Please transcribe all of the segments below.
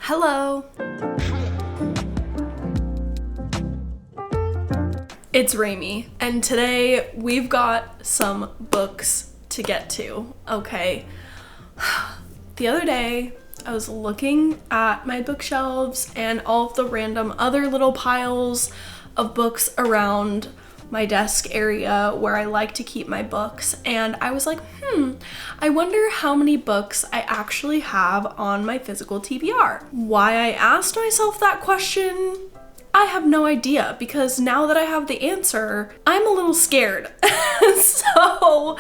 Hello. It's Raimi, and today we've got some books to get to, okay? The other day, I was looking at my bookshelves and all of the random other little piles of books around my desk area where I like to keep my books, and I was like, I wonder how many books I actually have on my physical TBR. Why I asked myself that question, I have no idea, because now that I have the answer, I'm a little scared. So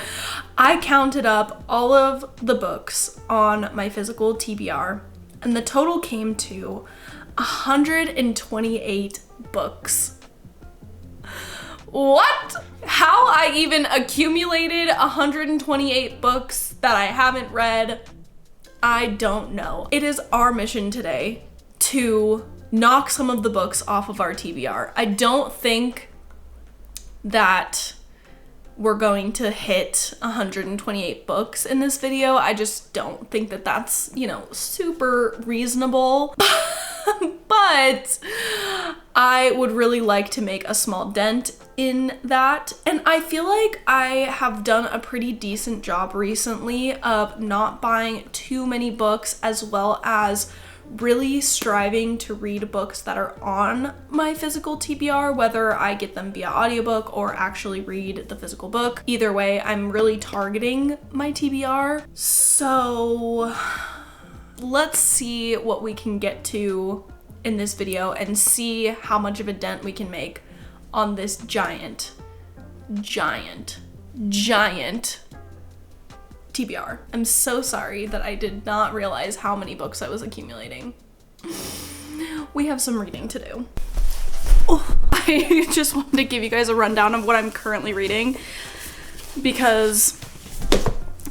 I counted up all of the books on my physical TBR, and the total came to 128 books. What? How I even accumulated 128 books that I haven't read, I don't know. It is our mission today to knock some of the books off of our TBR. I don't think that we're going to hit 128 books in this video. I just don't think that that's, super reasonable. But I would really like to make a small dent in that. And I feel like I have done a pretty decent job recently of not buying too many books, as well as really striving to read books that are on my physical TBR, whether I get them via audiobook or actually read the physical book. Either way, I'm really targeting my TBR. So let's see what we can get to in this video and see how much of a dent we can make on this giant TBR. I'm so sorry that I did not realize how many books I was accumulating. We have some reading to do. I just wanted to give you guys a rundown of what I'm currently reading because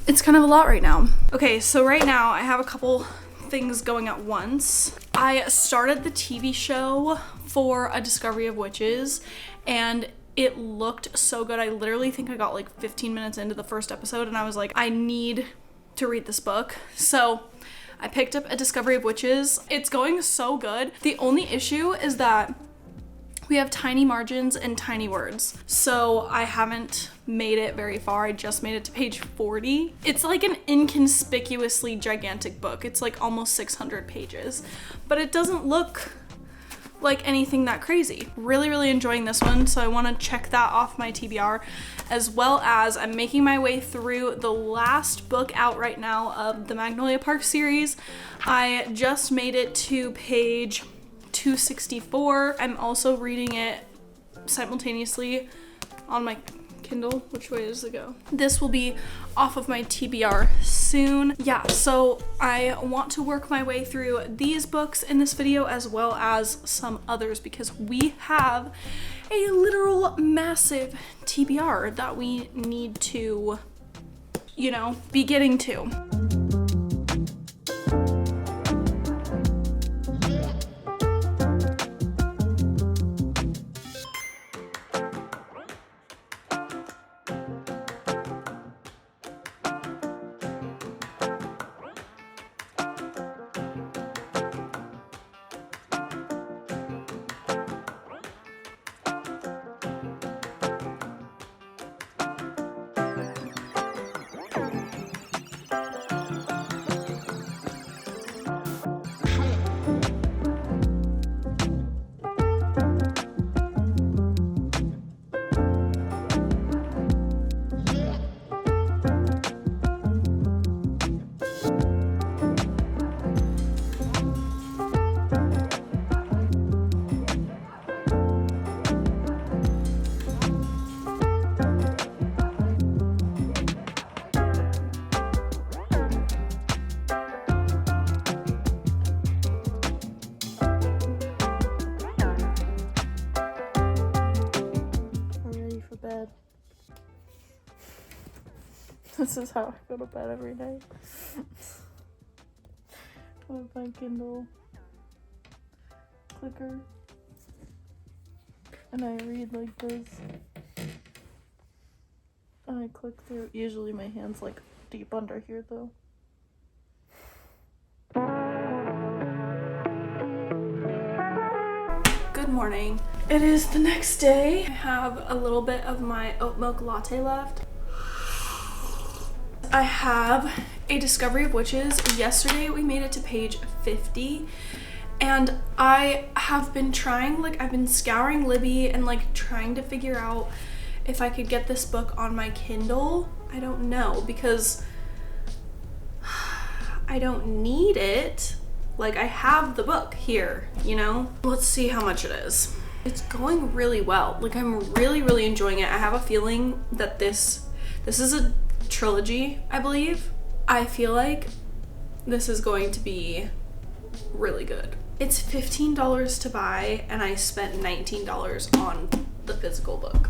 it's kind of a lot right now. Okay, so right now I have a couple things going at once. I started the TV show for A Discovery of Witches, and it looked so good. I literally think I got like 15 minutes into the first episode and I was like, I need to read this book. So I picked up A Discovery of Witches. It's going so good. The only issue is that we have tiny margins and tiny words. So I haven't made it very far. I just made it to page 40. It's like an inconspicuously gigantic book. It's like almost 600 pages, but it doesn't look like anything that crazy. Really enjoying this one, so I want to check that off my TBR, as well as I'm making my way through the last book out right now of the Magnolia Park series. I just made it to page 264. I'm also reading it simultaneously on my Kindle. Which way does it go? This will be off of my TBR soon. Yeah, so I want to work my way through these books in this video, as well as some others, because we have a literal massive TBR that we need to, be getting to. This is how I go to bed every day. With my Kindle clicker. And I read like this. And I click through. Usually my hand's like deep under here though. morning. It is the next day. I have a little bit of my oat milk latte left. I have A Discovery of Witches. Yesterday we made it to page 50 and I have been trying, like I've been scouring Libby and like trying to figure out if I could get this book on my Kindle. I don't know because I don't need it. Like I have the book here, you know? Let's see how much it is. It's going really well. Like I'm really enjoying it. I have a feeling that this is a trilogy, I believe. I feel like this is going to be really good. It's $15 to buy and I spent $19 on the physical book.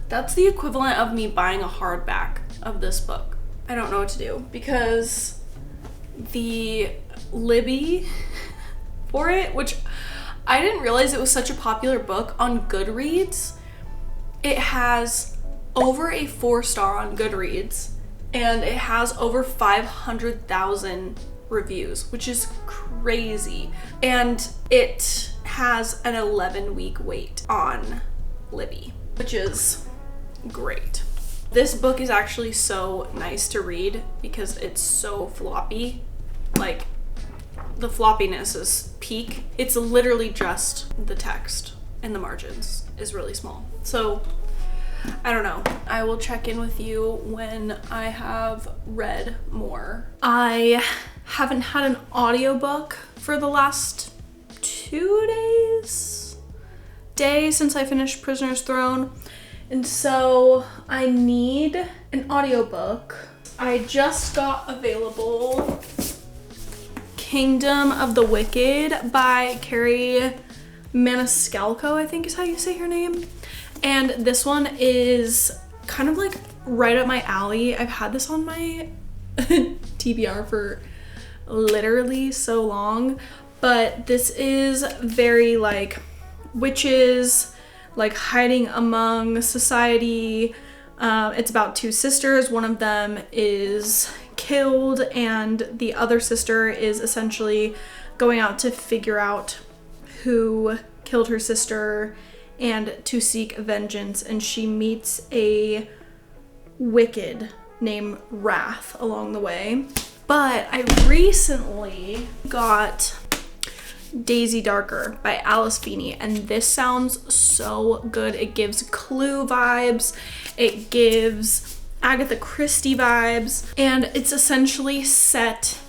That's the equivalent of me buying a hardback of this book. I don't know what to do because the Libby for it, which I didn't realize it was such a popular book on Goodreads. It has over a 4-star on Goodreads and it has over 500,000 reviews, which is crazy. And it has an 11-week wait on Libby, which is great. This book is actually so nice to read because it's so floppy. Like the floppiness is peak. It's literally just the text and the margins is really small. So I don't know. I will check in with you when I have read more. I haven't had an audiobook for the last 2 days since I finished Prisoner's Throne. And so I need an audiobook. I just got available Kingdom of the Wicked by Carrie Maniscalco, I think is how you say her name. And this one is kind of like right up my alley. I've had this on my TBR for literally so long, but this is very like witches, like hiding among society. It's about 2 sisters. One of them is killed and the other sister is essentially going out to figure out who killed her sister and to seek vengeance, and she meets a wicked named Wrath along the way. But I recently got Daisy Darker by Alice Feeney, and this sounds so good. It gives Clue vibes, it gives Agatha Christie vibes, and it's essentially set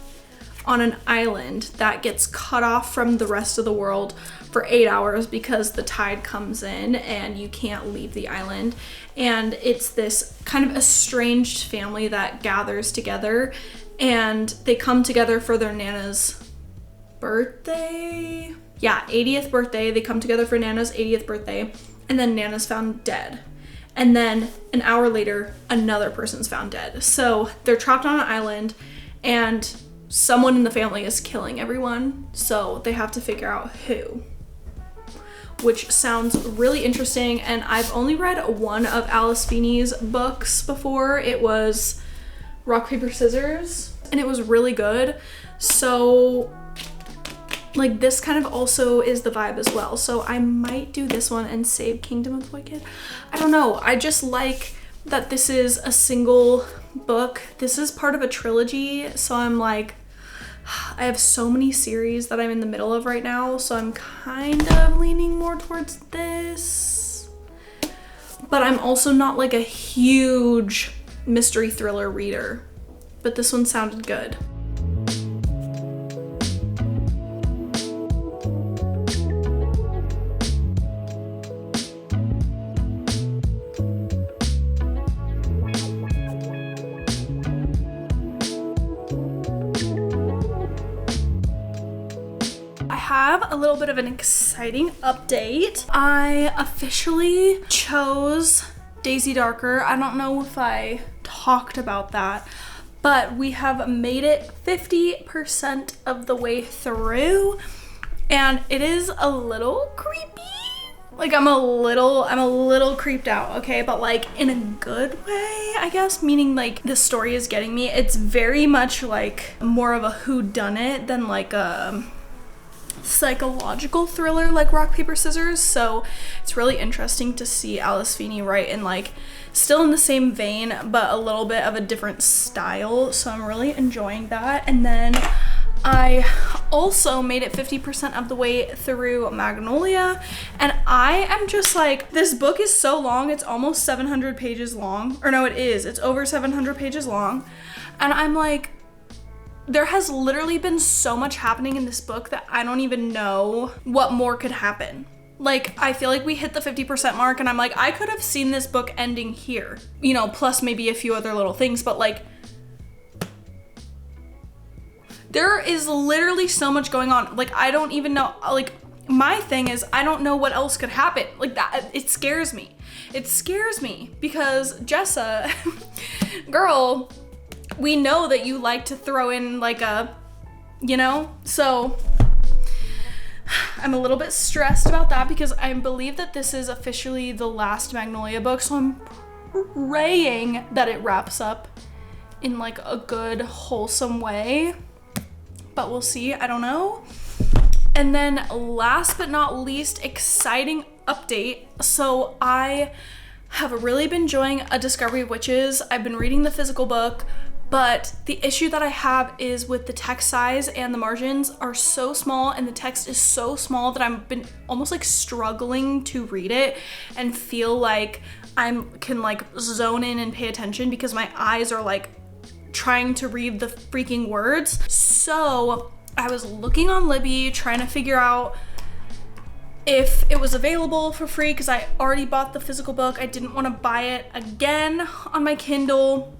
on an island that gets cut off from the rest of the world for 8 hours because the tide comes in and you can't leave the island. And it's this kind of estranged family that gathers together, and they come together for their Nana's birthday. Yeah, 80th birthday. They come together for Nana's 80th birthday, and then Nana's found dead. And then an hour later, another person's found dead. So they're trapped on an island and someone in the family is killing everyone. So they have to figure out who, which sounds really interesting. And I've only read one of Alice Feeney's books before. It was Rock, Paper, Scissors, and it was really good. So like this kind of also is the vibe as well. So I might do this one and save Kingdom of the Wicked. I don't know. I just like that this is a single book. This is part of a trilogy. So I'm like, I have so many series that I'm in the middle of right now. So I'm kind of leaning more towards this. But I'm also not like a huge mystery thriller reader. But this one sounded good. Have a little bit of an exciting update. I officially chose Daisy Darker. I don't know if I talked about that, but we have made it 50% of the way through, and it is a little creepy. Like I'm a little creeped out, okay? But like in a good way, I guess, meaning like the story is getting me. It's very much like more of a whodunit than like a psychological thriller like rock paper scissors, so it's really interesting to see Alice Feeney write in like still in the same vein but a little bit of a different style, so I'm really enjoying that. And then I also made it 50% of the way through Magnolia, and I am just like, this book is so long, it's almost 700 pages long, or no, it's over 700 pages long, and I'm like, there has literally been so much happening in this book that I don't even know what more could happen. Like, I feel like we hit the 50% mark, and I'm like, I could have seen this book ending here, you know, plus maybe a few other little things, but like, there is literally so much going on. Like, I don't even know, like, my thing is, I don't know what else could happen. Like, that, it scares me. It scares me because Jessa, girl, we know that you like to throw in like a, you know, so I'm a little bit stressed about that because I believe that this is officially the last Magnolia book, so I'm praying that it wraps up in like a good, wholesome way. But we'll see, I don't know. And then last but not least, exciting update. So I have really been enjoying A Discovery of Witches. I've been reading the physical book, but the issue that I have is with the text size, and the margins are so small and the text is so small that I've been almost like struggling to read it and feel like I can like zone in and pay attention because my eyes are like trying to read the freaking words. So I was looking on Libby trying to figure out if it was available for free because I already bought the physical book. I didn't want to buy it again on my Kindle.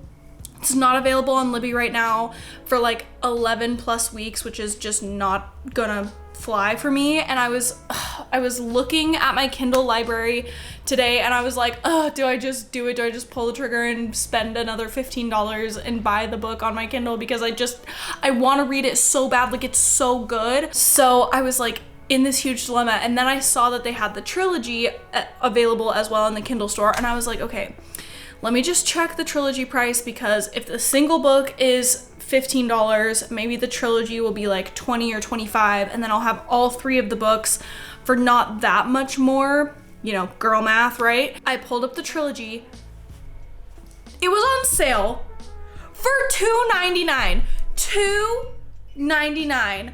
It's not available on Libby right now for like 11 plus weeks, which is just not gonna fly for me. And I was looking at my Kindle library today and I was like, oh, do I just do it? Do I just pull the trigger and spend another $15 and buy the book on my Kindle? Because I want to read it so bad, like it's so good. So I was like in this huge dilemma, and then I saw that they had the trilogy available as well in the Kindle store, and I was like, okay, let me just check the trilogy price, because if the single book is $15, maybe the trilogy will be like 20 or 25, and then I'll have all three of the books for not that much more, you know, girl math, right? I pulled up the trilogy. It was on sale for $2.99. $2.99.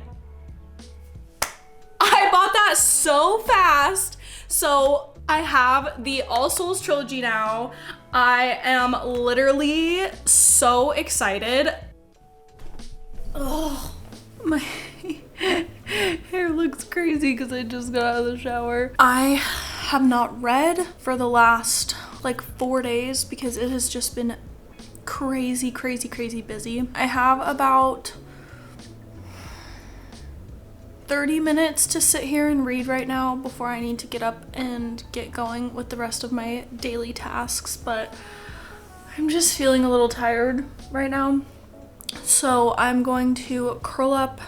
I bought that so fast. So I have the All Souls trilogy now. I am literally so excited. Oh, my hair looks crazy because I just got out of the shower. I have not read for the last like 4 days because it has just been crazy busy. I have about 30 minutes to sit here and read right now before I need to get up and get going with the rest of my daily tasks, but I'm just feeling a little tired right now. So I'm going to curl up,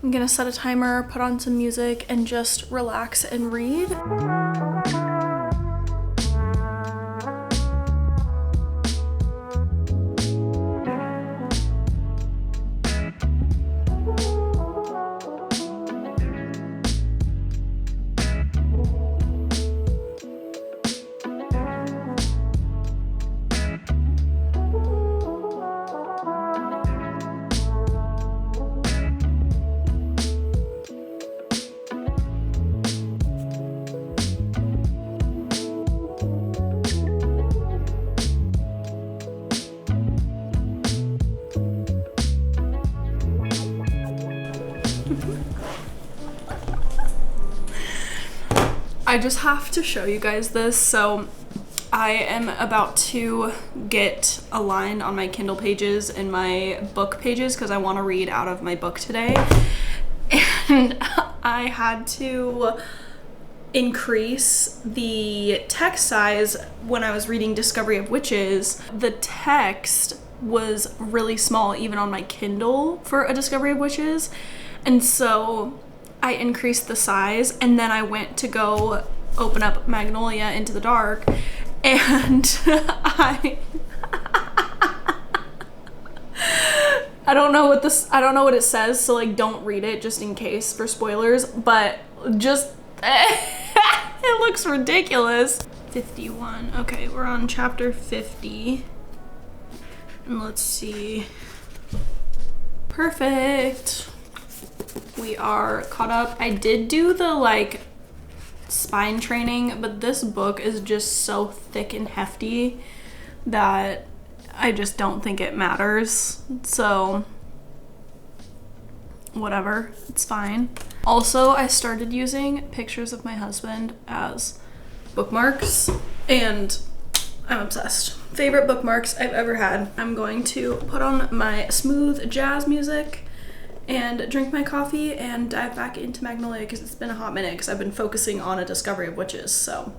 I'm gonna set a timer, put on some music, and just relax and read. I just have to show you guys this. So I am about to get a line on my Kindle pages and my book pages because I want to read out of my book today. And I had to increase the text size when I was reading Discovery of Witches. The text was really small even on my Kindle for A Discovery of Witches. And so I increased the size, and then I went to go open up Magnolia Into the Dark, and I don't know what it says, so like don't read it just in case for spoilers, but just it looks ridiculous. 51. Okay, we're on chapter 50. And let's see. Perfect. We are caught up. I did do the like spine training, but this book is just so thick and hefty that I just don't think it matters. So whatever, it's fine. Also, I started using pictures of my husband as bookmarks and I'm obsessed. Favorite bookmarks I've ever had. I'm going to put on my smooth jazz music and drink my coffee and dive back into Magnolia because it's been a hot minute because I've been focusing on A Discovery of Witches, so.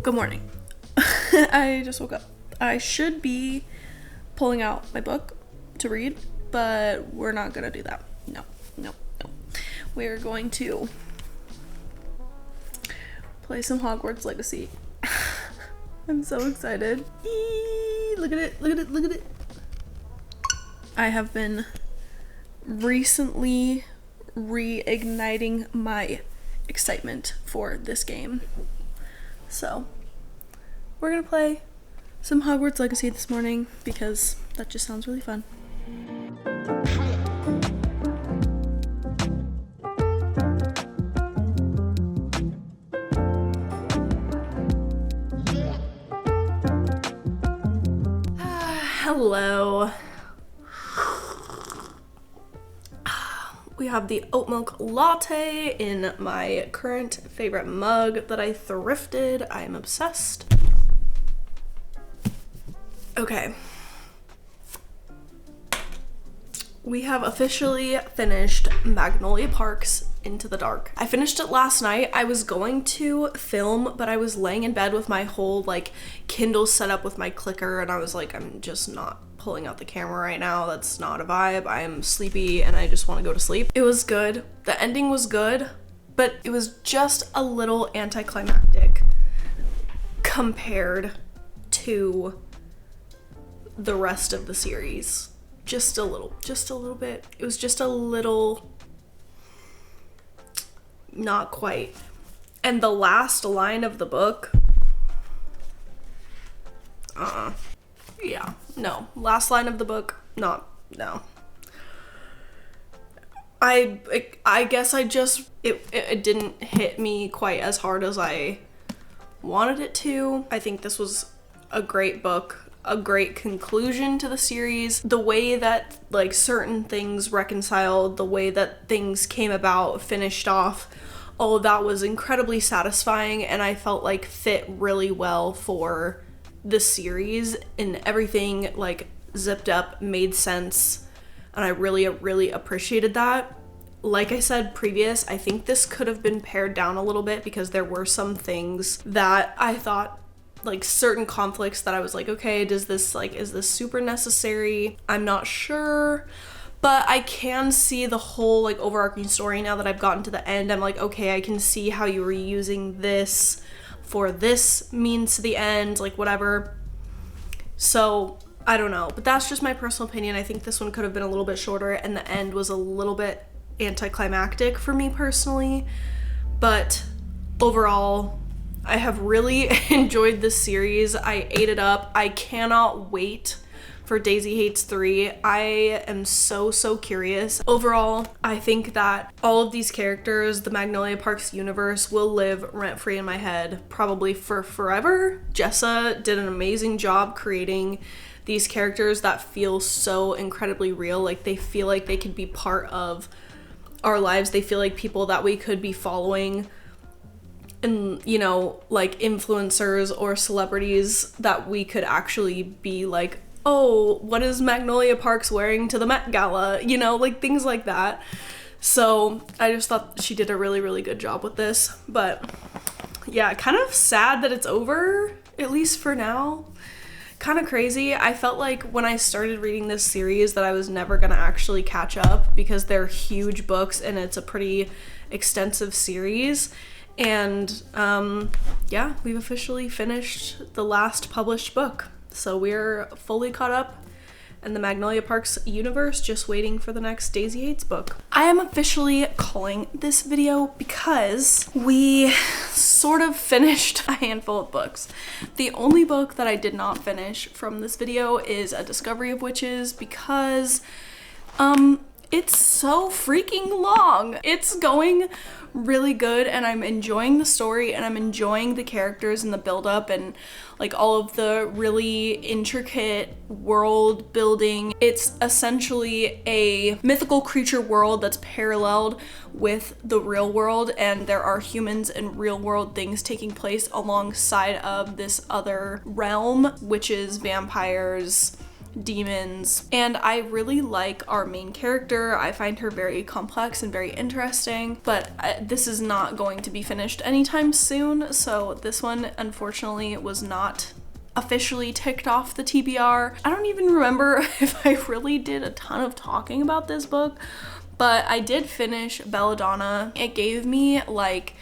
Good morning. I just woke up. I should be pulling out my book to read, but we're not gonna do that. No. We're going to play some Hogwarts Legacy. I'm so excited. Look at it. I have been recently reigniting my excitement for this game. So, we're gonna play some Hogwarts Legacy this morning because that just sounds really fun. Hello. We have the oat milk latte in my current favorite mug that I thrifted. I am obsessed. Okay. We have officially finished Magnolia Park's Into the Dark. I finished it last night. I was going to film, but I was laying in bed with my whole like Kindle set up with my clicker and I was like, I'm just not pulling out the camera right now. That's not a vibe. I am sleepy and I just want to go to sleep. It was good. The ending was good, but it was just a little anticlimactic compared to the rest of the series. Just a little bit. It was just a little not quite. And the last line of the book, yeah, no. Last line of the book, no. I guess I just, it didn't hit me quite as hard as I wanted it to. I think this was a great book, a great conclusion to the series. The way that like certain things reconciled, the way that things came about, finished off, all of that was incredibly satisfying and I felt like fit really well for the series and everything like zipped up, made sense, and I really appreciated that. Like I said previous, I think this could have been pared down a little bit because there were some things that I thought, like certain conflicts that I was like, okay, is this super necessary? I'm not sure. But I can see the whole like overarching story now that I've gotten to the end. I'm like, okay, I can see how you were using this for this means to the end, like whatever. So I don't know, but that's just my personal opinion. I think this one could have been a little bit shorter and the end was a little bit anticlimactic for me personally. But overall, I have really enjoyed this series. I ate it up. I cannot wait for Daisy Hates 3. I am so curious. Overall, I think that all of these characters, the Magnolia Parks universe, will live rent-free in my head probably for forever. Jessa did an amazing job creating these characters that feel so incredibly real. Like, they feel like they could be part of our lives. They feel like people that we could be following, and, you know, like influencers or celebrities that we could actually be like, oh, what is Magnolia Parks wearing to the Met Gala? You know, like things like that. So I just thought she did a really good job with this. But yeah, kind of sad that it's over, at least for now. Kind of crazy. I felt like when I started reading this series that I was never gonna actually catch up, because they're huge books and it's a pretty extensive series. And yeah, we've officially finished the last published book, so we're fully caught up in the Magnolia Parks universe, just waiting for the next Daisy Hates book. I am officially calling this video because we sort of finished a handful of books. The only book that I did not finish from this video is A Discovery of Witches, because it's so freaking long. It's going really good and I'm enjoying the story and I'm enjoying the characters and the build-up and like all of the really intricate world building. It's essentially a mythical creature world that's paralleled with the real world, and there are humans and real world things taking place alongside of this other realm, witches, vampires, demons. And I really like our main character. I find her very complex and very interesting, but this is not going to be finished anytime soon, so this one unfortunately was not officially ticked off the TBR. I don't even remember if I really did a ton of talking about this book, but I did finish Belladonna. It gave me like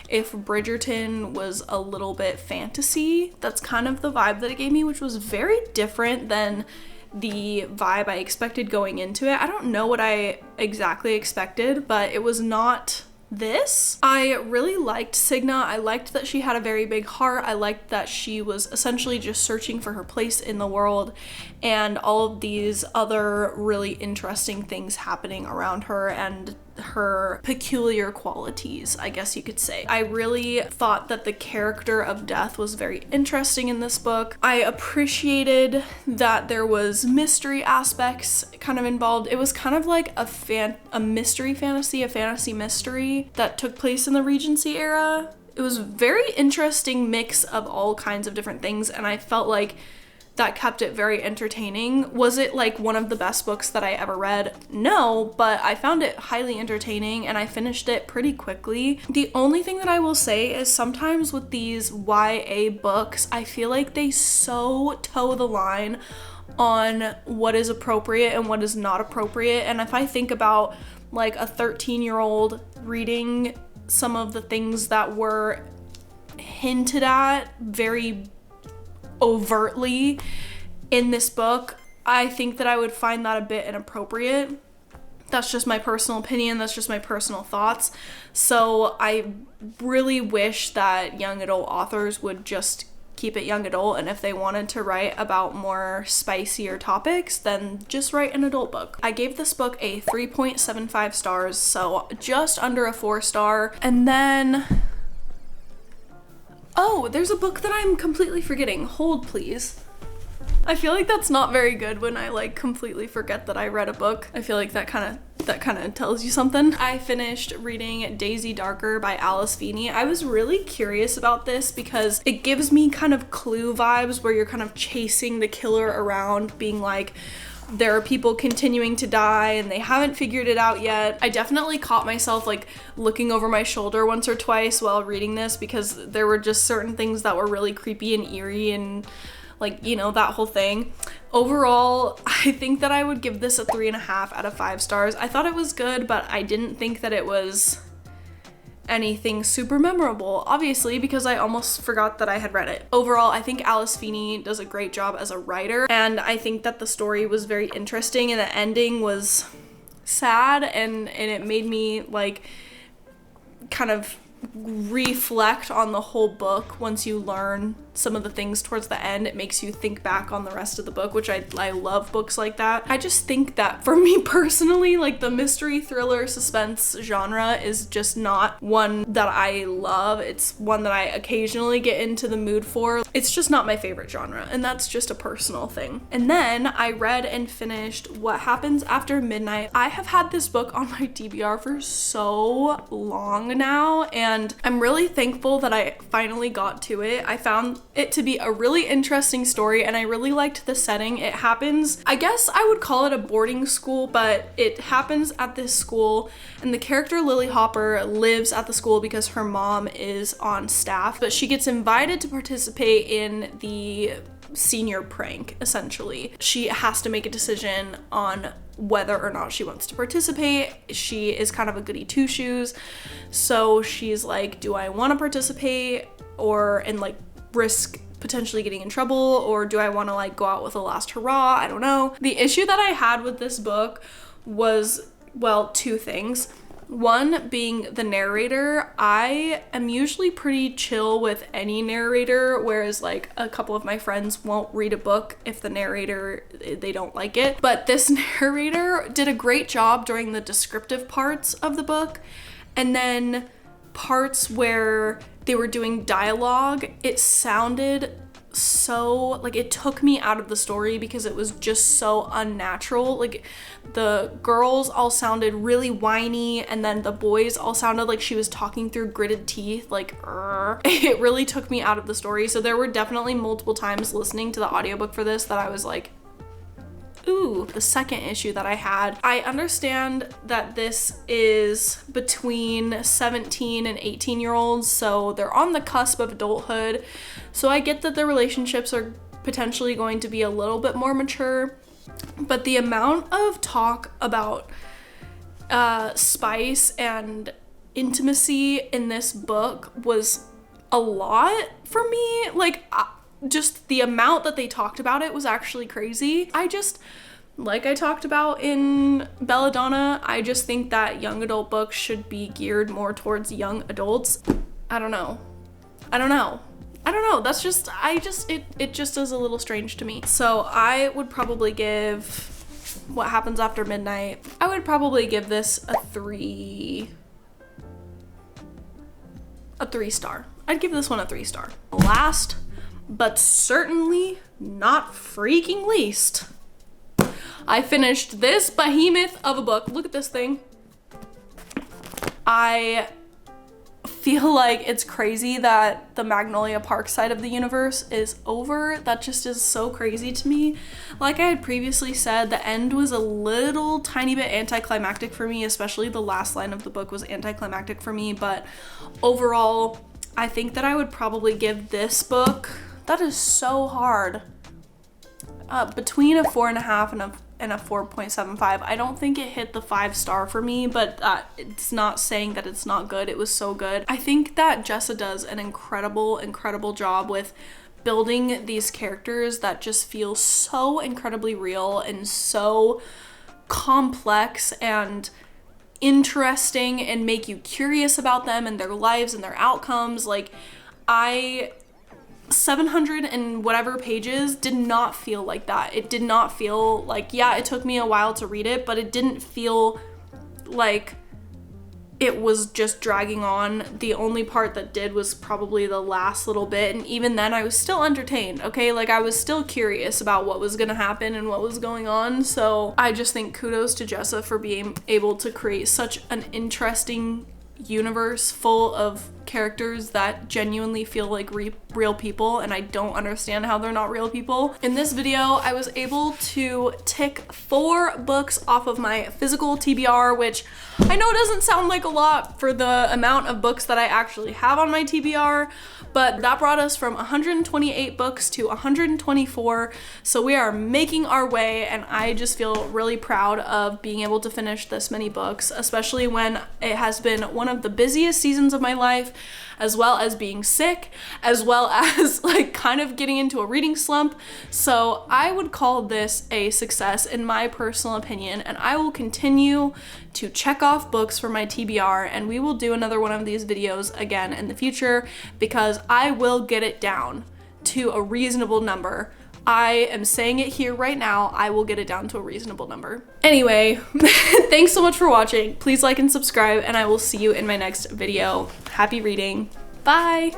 if Bridgerton was a little bit fantasy. That's kind of the vibe that it gave me, which was very different than the vibe I expected going into it. I don't know what I exactly expected, but it was not this. I really liked Signa. I liked that she had a very big heart. I liked that she was essentially just searching for her place in the world and all of these other really interesting things happening around her and her peculiar qualities, I guess you could say. I really thought that the character of Death was very interesting in this book. I appreciated that there was mystery aspects kind of involved. It was kind of like a mystery fantasy, a fantasy mystery that took place in the Regency era. It was a very interesting mix of all kinds of different things, and I felt like that kept it very entertaining. Was it like one of the best books that I ever read? No, but I found it highly entertaining and I finished it pretty quickly. The only thing that I will say is sometimes with these YA books, I feel like they so toe the line on what is appropriate and what is not appropriate. And if I think about like a 13-year-old reading some of the things that were hinted at very overtly in this book, I think that I would find that a bit inappropriate. That's just my personal opinion. That's just my personal thoughts. So I really wish that young adult authors would just keep it young adult, and if they wanted to write about more spicier topics, then just write an adult book. I gave this book a 3.75 stars, so just under a 4-star. And then oh, there's a book that I'm completely forgetting. Hold, please. I feel like that's not very good when I like completely forget that I read a book. I feel like that kind of tells you something. I finished reading Daisy Darker by Alice Feeney. I was really curious about this because it gives me kind of Clue vibes where you're kind of chasing the killer around, being like, there are people continuing to die and they haven't figured it out yet. I definitely caught myself like looking over my shoulder once or twice while reading this because there were just certain things that were really creepy and eerie and like, you know, that whole thing. Overall, I think that I would give this a 3.5 out of 5 stars. I thought it was good, but I didn't think that it was anything super memorable, obviously, because I almost forgot that I had read it. Overall, I think Alice Feeney does a great job as a writer, and I think that the story was very interesting and the ending was sad and it made me like kind of reflect on the whole book once you learn some of the things towards the end. It makes you think back on the rest of the book, which I love books like that. I just think that for me personally, like the mystery, thriller, suspense genre is just not one that I love. It's one that I occasionally get into the mood for. It's just not my favorite genre, and that's just a personal thing. And then I read and finished What Happens After Midnight. I have had this book on my TBR for so long now, and I'm really thankful that I finally got to it. I found it to be a really interesting story, and I really liked the setting. It happens, I guess I would call it a boarding school, but it happens at this school, and the character Lily Hopper lives at the school because her mom is on staff, but she gets invited to participate in the senior prank. Essentially, she has to make a decision on whether or not she wants to participate. She is kind of a goody two shoes, so she's like, do I want to participate and like risk potentially getting in trouble, or do I want to like go out with a last hurrah? I don't know. The issue that I had with this book was, well, two things. One being the narrator. I am usually pretty chill with any narrator, whereas like a couple of my friends won't read a book if the narrator, they don't like it. But this narrator did a great job during the descriptive parts of the book, and then parts where they were doing dialogue, it sounded so, like, it took me out of the story because it was just so unnatural. Like, the girls all sounded really whiny, and then the boys all sounded like she was talking through gritted teeth, like, It really took me out of the story. So there were definitely multiple times listening to the audiobook for this that I was like, ooh. The second issue that I had, I understand that this is between 17 and 18-year-olds, so they're on the cusp of adulthood. So I get that their relationships are potentially going to be a little bit more mature, but the amount of talk about spice and intimacy in this book was a lot for me. Like, just the amount that they talked about it was actually crazy. Like I talked about in Belladonna, I just think that young adult books should be geared more towards young adults. I don't know. That's just, it just is a little strange to me. So I would probably give What Happens After Midnight, I would probably give this a 3 star. I'd give this one a 3 star. Last, but certainly not freaking least, I finished this behemoth of a book. Look at this thing. I feel like it's crazy that the Magnolia Park side of the universe is over. That just is so crazy to me. Like I had previously said, the end was a little tiny bit anticlimactic for me, especially the last line of the book was anticlimactic for me, but overall, I think that I would probably give this book, that is so hard, between a 4.5 and a 4.75. I don't think it hit the 5 star for me, but it's not saying that it's not good. It was so good. I think that Jessa does an incredible job with building these characters that just feel so incredibly real and so complex and interesting and make you curious about them and their lives and their outcomes. Like, 700 and whatever pages did not feel like that. It did not feel like, yeah, it took me a while to read it, but it didn't feel like it was just dragging on. The only part that did was probably the last little bit, and even then I was still entertained, okay? Like, I was still curious about what was gonna happen and what was going on. So I just think kudos to Jessa for being able to create such an interesting universe full of characters that genuinely feel like real people, and I don't understand how they're not real people. In this video, I was able to tick 4 books off of my physical TBR, which I know doesn't sound like a lot for the amount of books that I actually have on my TBR, but that brought us from 128 books to 124, so we are making our way, and I just feel really proud of being able to finish this many books, especially when it has been one of the busiest seasons of my life. as well as being sick, as well as like kind of getting into a reading slump. So I would call this a success in my personal opinion, and I will continue to check off books for my TBR, and we will do another one of these videos again in the future because I will get it down to a reasonable number. I am saying it here right now, I will get it down to a reasonable number. Anyway, thanks so much for watching. Please like and subscribe, and I will see you in my next video. Happy reading. Bye.